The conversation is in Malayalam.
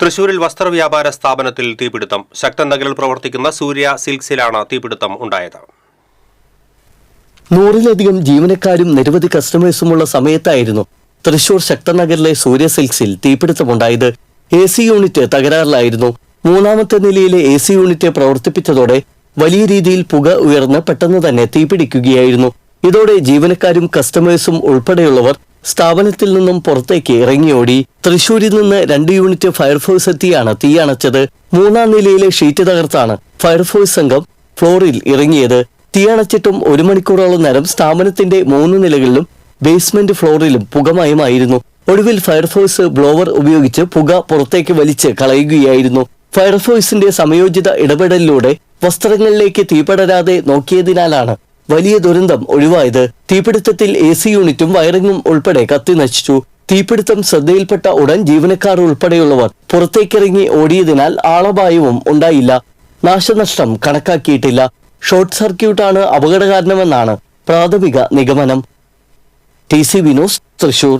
തൃശൂരിൽ വസ്ത്രവ്യാപാര സ്ഥാപനത്തിൽ തീപിടുത്തം. ശക്തൻ നഗറിൽ പ്രവർത്തിക്കുന്ന സൂര്യ സിൽക്സിലാണ് തീപിടുത്തം ഉണ്ടായത്. 100-ലധികം ജീവനക്കാരും നിരവധി കസ്റ്റമേഴ്സുമുള്ള സമയത്തായിരുന്നു തൃശൂർ ശക്തൻ നഗറിലെ സൂര്യ സിൽക്സിൽ തീപിടുത്തമുണ്ടായത്. AC unit തകരാറിലായിരുന്നു. 3ാമത്തെ നിലയിലെ AC യൂണിറ്റ് പ്രവർത്തിപ്പിച്ചതോടെ വലിയ രീതിയിൽ പുക ഉയർന്ന് പെട്ടെന്ന് തന്നെ തീപിടിക്കുകയായിരുന്നു. ഇതോടെ ജീവനക്കാരും കസ്റ്റമേഴ്സും ഉൾപ്പെടെയുള്ളവർ സ്ഥാപനത്തിൽ നിന്നും പുറത്തേക്ക് ഇറങ്ങിയോടി. തൃശൂരിൽ നിന്ന് 2 യൂണിറ്റ് ഫയർഫോഴ്സ് എത്തിയാണ് തീയണച്ചത്. 3ാം നിലയിലെ ഷീറ്റ് തകർത്താണ് ഫയർഫോഴ്സ് സംഘം ഫ്ലോറിൽ ഇറങ്ങിയത്. തീയണച്ചിട്ടും 1 മണിക്കൂറോളം നേരം സ്ഥാപനത്തിന്റെ 3 നിലകളിലും ബേസ്മെന്റ് ഫ്ലോറിലും പുകമയമായിരുന്നു. ഒടുവിൽ ഫയർഫോഴ്സ് ബ്ലോവർ ഉപയോഗിച്ച് പുക പുറത്തേക്ക് വലിച്ച് കളയുകയായിരുന്നു. ഫയർഫോഴ്സിന്റെ സമയോചിത ഇടപെടലിലൂടെ വസ്ത്രങ്ങളിലേക്ക് തീപടരാതെ നോക്കിയതിനാലാണ് വലിയ ദുരന്തം ഒഴിവായത്. തീപിടുത്തത്തിൽ AC യൂണിറ്റും വയറിങ്ങും ഉൾപ്പെടെ കത്തിനശിച്ചു. തീപിടുത്തം ശ്രദ്ധയിൽപ്പെട്ട ഉടൻ ജീവനക്കാർ ഉൾപ്പെടെയുള്ളവർ പുറത്തേക്കിറങ്ങി ഓടിയതിനാൽ ആളപായവും ഉണ്ടായില്ല. നാശനഷ്ടം കണക്കാക്കിയിട്ടില്ല. ഷോർട്ട് സർക്യൂട്ടാണ് അപകട കാരണമെന്നാണ് പ്രാഥമിക നിഗമനം. TCV news, Thrissur.